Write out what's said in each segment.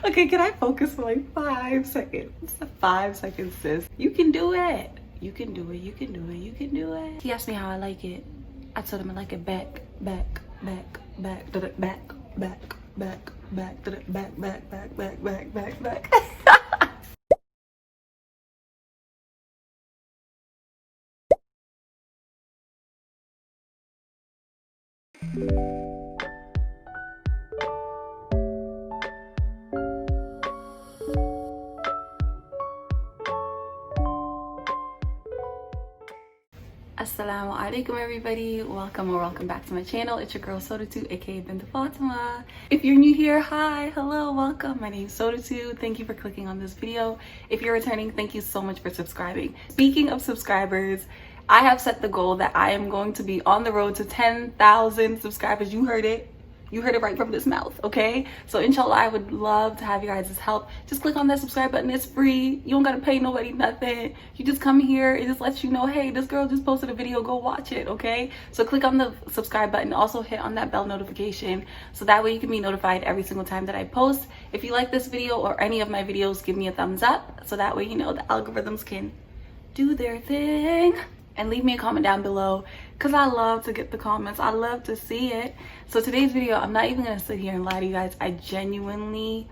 Okay, can I focus for like 5 seconds? 5 seconds, sis. You can do it. You can do it. You can do it. You can do it. He asked me how I like it. I told him I like it back, back, back, back, back, back, back, back, back, back, back, back, back, back, back, back. Asalamualaikum everybody, welcome back to my channel. It's your girl Sawdatou, aka Bint Fatimah. If you're new here, hi, hello, welcome. My name is Sawdatou. Thank you for clicking on this video. If you're returning, thank you so much for subscribing. Speaking of subscribers, I have set the goal that I am going to be on the road to 10,000 subscribers. You heard it. You heard it right from this mouth, okay? So inshallah, I would love to have you guys' help. Just click on that subscribe button. It's free. You don't gotta pay nobody nothing. You just come here. It just lets you know, hey, this girl just posted a video. Go watch it, okay? So click on the subscribe button. Also hit on that bell notification so that way you can be notified every single time that I post. If you like this video or any of my videos, give me a thumbs up so that way you know the algorithms can do their thing. And leave me a comment down below because I love to get the comments. I love to see it. So today's video, I'm not even gonna sit here and lie to you guys. I genuinely,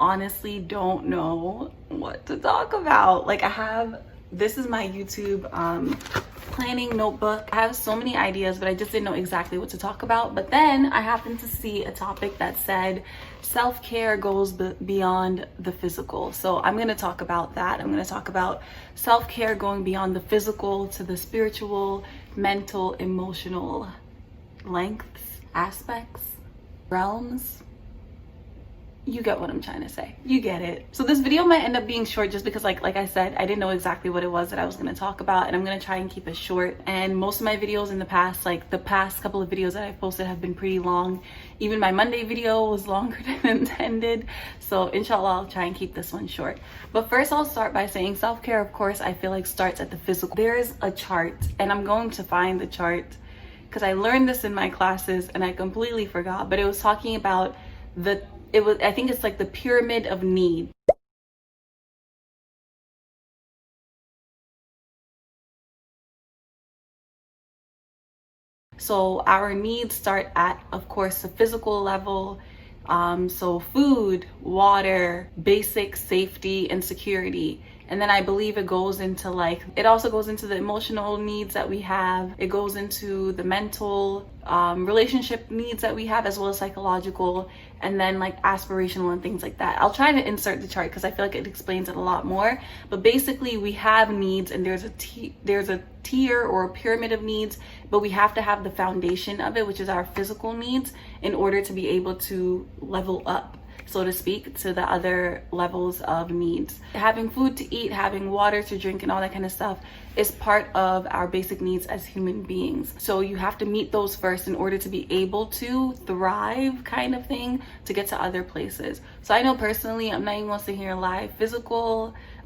honestly don't know what to talk about. Like this is my YouTube planning notebook. I have so many ideas, but I just didn't know exactly what to talk about. But then I happened to see a topic that said self-care goes beyond the physical. So I'm going to talk about that. I'm going to talk about self-care going beyond the physical to the spiritual, mental, emotional lengths, aspects, realms. You get what I'm trying to say. You get it. So this video might end up being short just because like I said, I didn't know exactly what it was that I was going to talk about, and I'm going to try and keep it short. And most of my videos in the past, like the past couple of videos that I've posted have been pretty long. Even my Monday video was longer than intended. So inshallah, I'll try and keep this one short. But first I'll start by saying self-care, of course, I feel like starts at the physical. There's a chart, and I'm going to find the chart because I learned this in my classes and I completely forgot, but it was talking about I think it's like the pyramid of need. So our needs start at, of course, the physical level. So food, water, basic safety and security. And then I believe it goes into it also goes into the emotional needs that we have. It goes into the mental, relationship needs that we have, as well as psychological, and then like aspirational and things like that. I'll try to insert the chart because I feel like it explains it a lot more. But basically we have needs, and there's a tier or a pyramid of needs, but we have to have the foundation of it, which is our physical needs, in order to be able to level up, so to speak, to the other levels of needs. Having food to eat, having water to drink, and all that kind of stuff is part of our basic needs as human beings. So you have to meet those first in order to be able to thrive, kind of thing, to get to other places. So I know personally, I'm not even gonna sit here and lie,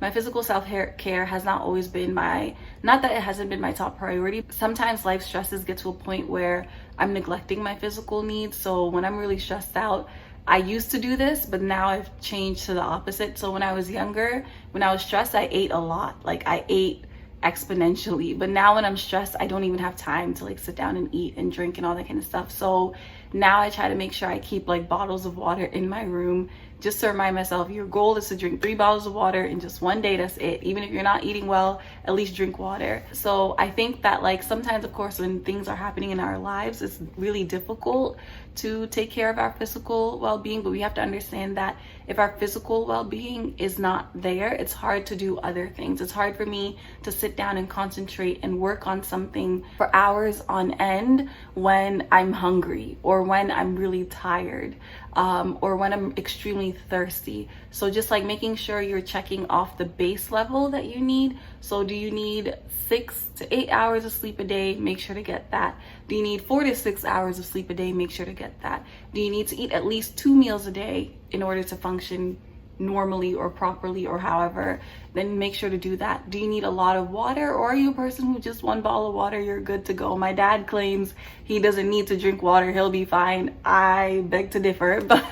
my physical self-care has not always been not that it hasn't been my top priority. Sometimes life stresses get to a point where I'm neglecting my physical needs. So when I'm really stressed out, I used to do this, but now I've changed to the opposite. So when I was younger, when I was stressed, I ate a lot. Like I ate exponentially. But now when I'm stressed, I don't even have time to sit down and eat and drink and all that kind of stuff. So now I try to make sure I keep bottles of water in my room, just to remind myself, your goal is to drink 3 bottles of water in just one day. That's it. Even if you're not eating well, at least drink water. So I think that sometimes, of course, when things are happening in our lives, it's really difficult to take care of our physical well-being, but we have to understand that if our physical well-being is not there, it's hard to do other things. It's hard for me to sit down and concentrate and work on something for hours on end when I'm hungry, or when I'm really tired, or when I'm extremely thirsty. So just making sure you're checking off the base level that you need. So do you need 6 to 8 hours of sleep a day? Make sure to get that. Do you need 4 to 6 hours of sleep a day? Make sure to get that. Do you need to eat at least 2 meals a day in order to function normally or properly or however, then make sure to do that. Do you need a lot of water, or are you a person who just one bottle of water, you're good to go? My dad claims he doesn't need to drink water, he'll be fine. I beg to differ, but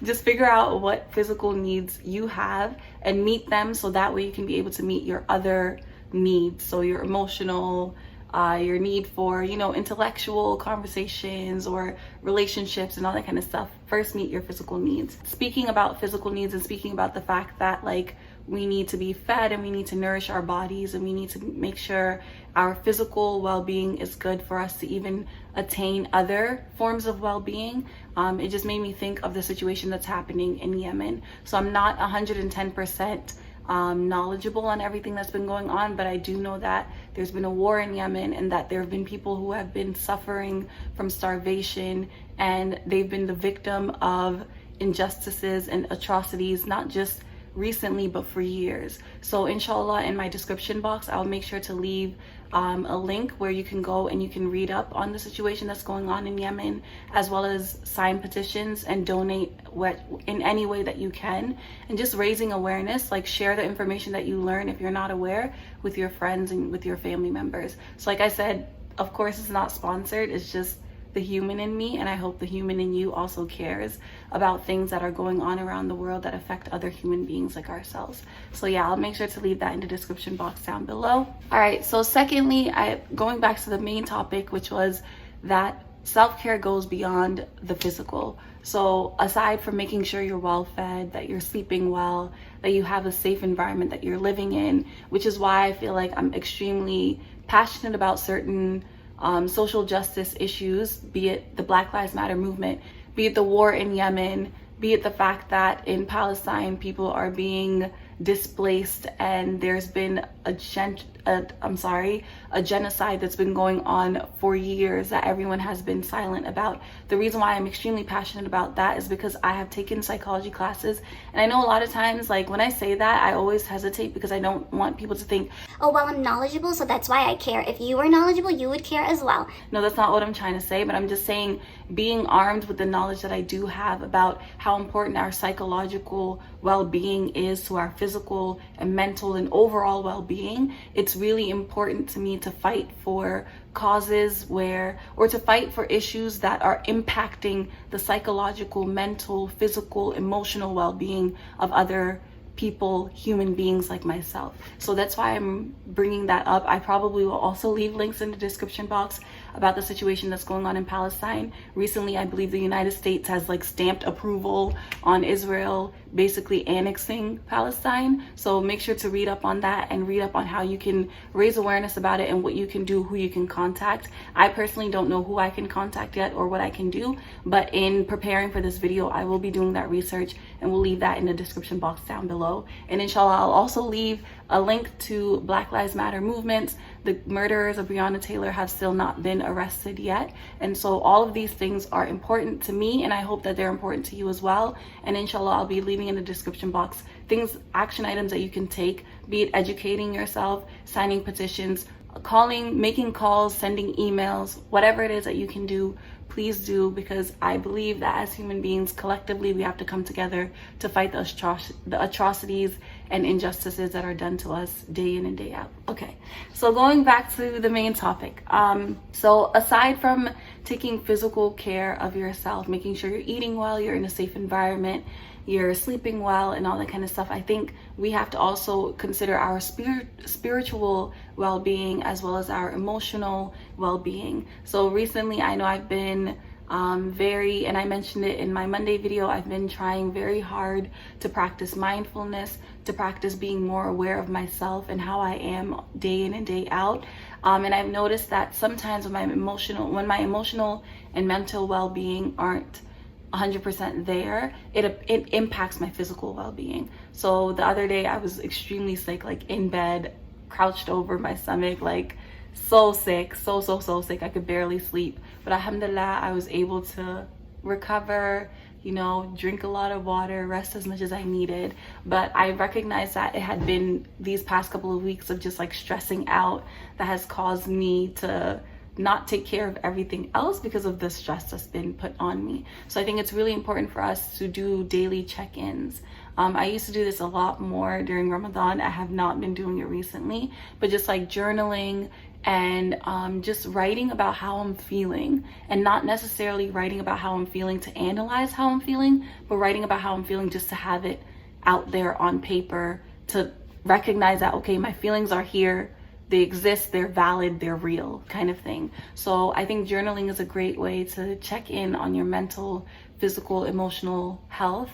just figure out what physical needs you have and meet them, so that way you can be able to meet your other needs. So your emotional, your need for, you know, intellectual conversations or relationships and all that kind of stuff. First, meet your physical needs. Speaking about physical needs and speaking about the fact that like we need to be fed and we need to nourish our bodies and we need to make sure our physical well-being is good for us to even attain other forms of well-being. It just made me think of the situation that's happening in Yemen. So I'm not 110% knowledgeable on everything that's been going on, but I do know that there's been a war in Yemen and that there have been people who have been suffering from starvation, and they've been the victim of injustices and atrocities, not just recently but for years. So inshallah, in my description box I'll make sure to leave a link where you can go and you can read up on the situation that's going on in Yemen, as well as sign petitions and donate in any way that you can, and just raising awareness. Like, share the information that you learn if you're not aware with your friends and with your family members. So like I said, of course it's not sponsored, it's just the human in me, and I hope the human in you also cares about things that are going on around the world that affect other human beings like ourselves. So yeah, I'll make sure to leave that in the description box down below. All right, so secondly, going back to the main topic, which was that self-care goes beyond the physical. So aside from making sure you're well fed, that you're sleeping well, that you have a safe environment that you're living in, which is why I feel like I'm extremely passionate about certain social justice issues, be it the Black Lives Matter movement, be it the war in Yemen, be it the fact that in Palestine people are being displaced and there's been a genocide that's been going on for years that everyone has been silent about. The reason why I'm extremely passionate about that is because I have taken psychology classes, and I know a lot of times, like, when I say that, I always hesitate because I don't want people to think, oh well, I'm knowledgeable, so that's why I care. If you were knowledgeable, you would care as well. No, that's not what I'm trying to say, but I'm just saying, being armed with the knowledge that I do have about how important our psychological well-being is to our physical and mental and overall well-being, it's really important to me to fight for causes or to fight for issues that are impacting the psychological, mental, physical, emotional well-being of other people, human beings like myself. So that's why I'm bringing that up. I probably will also leave links in the description box about the situation that's going on in Palestine. Recently, I believe the United States has like stamped approval on Israel basically annexing Palestine. So make sure to read up on that and read up on how you can raise awareness about it and what you can do, who you can contact. I personally don't know who I can contact yet or what I can do, but in preparing for this video, I will be doing that research, and we'll leave that in the description box down below. And inshallah, I'll also leave a link to Black Lives Matter movements. The murderers of Breonna Taylor have still not been arrested yet. And so all of these things are important to me, and I hope that they're important to you as well. And inshallah, I'll be leaving in the description box action items that you can take, be it educating yourself, signing petitions, calling, making calls, sending emails, whatever it is that you can do, please do, because I believe that as human beings, collectively, we have to come together to fight the atrocities and injustices that are done to us day in and day out. Okay, so going back to the main topic. So aside from taking physical care of yourself, making sure you're eating well, you're in a safe environment, you're sleeping well, and all that kind of stuff, I think we have to also consider our spiritual well-being as well as our emotional well-being. So recently, I know I've been and I mentioned it in my Monday video, I've been trying very hard to practice mindfulness, to practice being more aware of myself and how I am day in and day out. And I've noticed that sometimes when my emotional and mental well-being aren't 100% there, it impacts my physical well-being. So the other day I was extremely sick, like in bed, crouched over my stomach, like so sick, so sick, I could barely sleep. But alhamdulillah, I was able to recover, you know, drink a lot of water, rest as much as I needed. But I recognized that it had been these past couple of weeks of just like stressing out that has caused me to not take care of everything else because of the stress that's been put on me. So I think it's really important for us to do daily check-ins. I used to do this a lot more during Ramadan. I have not been doing it recently, but just like journaling and just writing about how I'm feeling, and not necessarily writing about how I'm feeling to analyze how I'm feeling, but writing about how I'm feeling just to have it out there on paper, to recognize that, okay, my feelings are here, they exist, they're valid, they're real, kind of thing. So I think journaling is a great way to check in on your mental, physical, emotional health.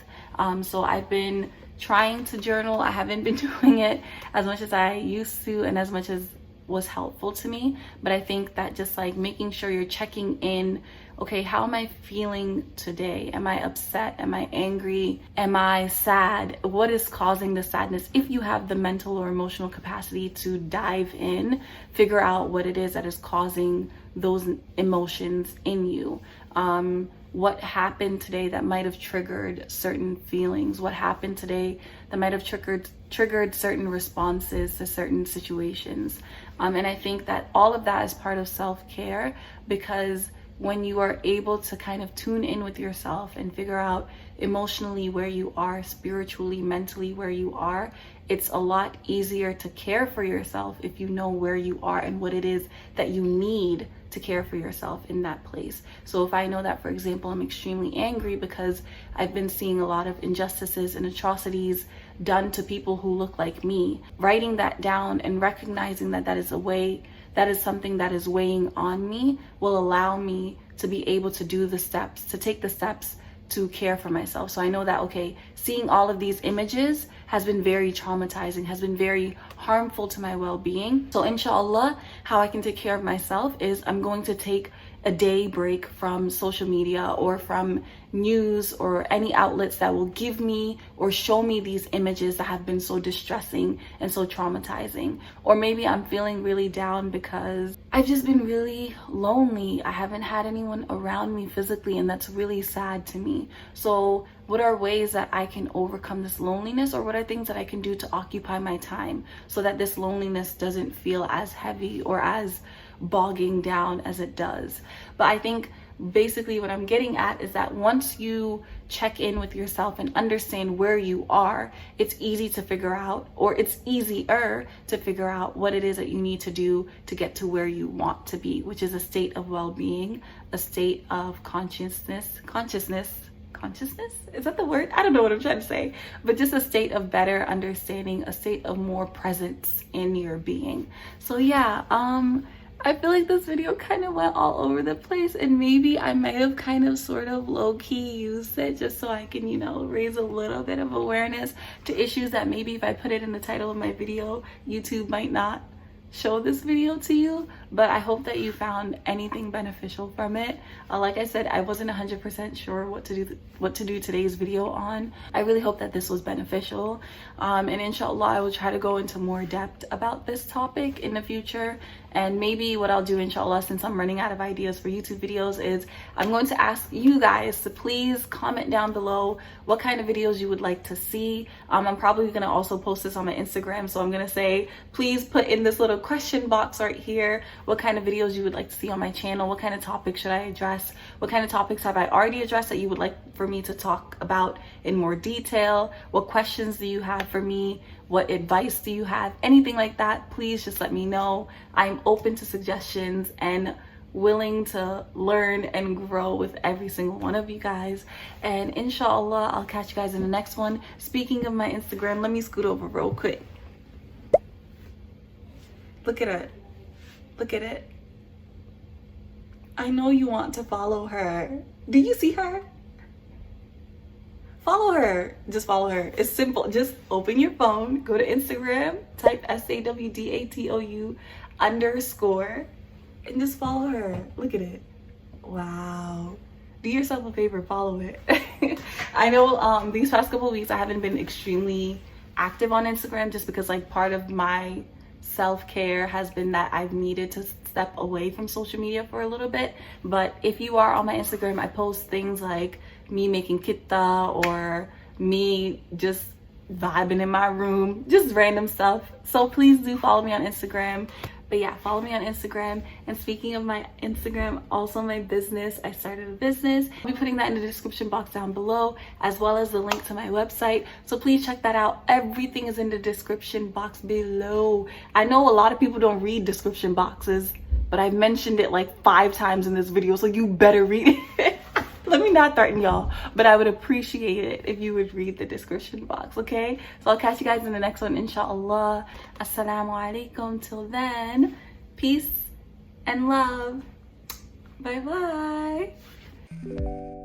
So I've been trying to journal. I haven't been doing it as much as I used to and as much as was helpful to me, but I think that just like making sure you're checking in, okay, how am I feeling today? Am I upset? Am I angry? Am I sad? What is causing the sadness? If you have the mental or emotional capacity to dive in, figure out what it is that is causing those emotions in you. What happened today that might have triggered certain feelings? What happened today that might have triggered certain responses to certain situations? And I think that all of that is part of self-care, because when you are able to kind of tune in with yourself and figure out emotionally where you are, spiritually, mentally where you are, it's a lot easier to care for yourself if you know where you are and what it is that you need to care for yourself in that place. So if I know that, for example, I'm extremely angry because I've been seeing a lot of injustices and atrocities done to people who look like me, writing that down and recognizing that that is something that is weighing on me will allow me to be able to take the steps to care for myself. So I know that, okay, seeing all of these images has been very traumatizing, has been very harmful to my well-being. So inshallah, how I can take care of myself is I'm going to take a day break from social media or from news or any outlets that will give me or show me these images that have been so distressing and so traumatizing. Or maybe I'm feeling really down because I've just been really lonely. I haven't had anyone around me physically, and that's really sad to me. So what are ways that I can overcome this loneliness, or what are things that I can do to occupy my time so that this loneliness doesn't feel as heavy or as bogging down as it does? But I think basically what I'm getting at is that once you check in with yourself and understand where you are, it's easy to figure out, or it's easier to figure out what it is that you need to do to get to where you want to be, which is a state of well-being, a state of consciousness, is that the word? I don't know what I'm trying to say, but just a state of better understanding, a state of more presence in your being. So yeah, I feel like this video kind of went all over the place, and maybe I might have kind of sort of low-key used it just so I can, you know, raise a little bit of awareness to issues that maybe if I put it in the title of my video, YouTube might not show this video to you. But I hope that you found anything beneficial from it. Like I said, I wasn't 100% sure what to do today's video on. I really hope that this was beneficial, and inshallah I will try to go into more depth about this topic in the future. And maybe what I'll do, inshallah, since I'm running out of ideas for YouTube videos, is I'm going to ask you guys to please comment down below what kind of videos you would like to see. I'm probably going to also post this on my Instagram, so I'm going to say, please put in this little question box right here what kind of videos you would like to see on my channel. What kind of topics should I address? What kind of topics have I already addressed that you would like for me to talk about in more detail? What questions do you have for me? What advice do you have? Anything like that, please just let me know. I'm open to suggestions and willing to learn and grow with every single one of you guys. And inshallah, I'll catch you guys in the next one. Speaking of my Instagram, let me scoot over real quick. Look at it. Look at it. I know you want to follow her. Do you see her? Follow her. Just follow her. It's simple. Just open your phone, go to Instagram, type SAWDATOU_, and just follow her. Look at it. Wow. Do yourself a favor, follow it. I know these past couple of weeks I haven't been extremely active on Instagram, just because like part of my self-care has been that I've needed to step away from social media for a little bit. But if you are on my Instagram, I post things like me making kitta or me just vibing in my room, just random stuff. So please do follow me on Instagram. But yeah, follow me on Instagram. And speaking of my Instagram, also my business, I started a business. I'll be putting that in the description box down below, as well as the link to my website. So please check that out. Everything is in the description box below. I know a lot of people don't read description boxes, but I've mentioned it like 5 times in this video, so you better read it. Let me not threaten y'all, but I would appreciate it if you would read the description box, okay? So I'll catch you guys in the next one, inshallah. Asalamualaikum. Till then, peace and love. Bye bye.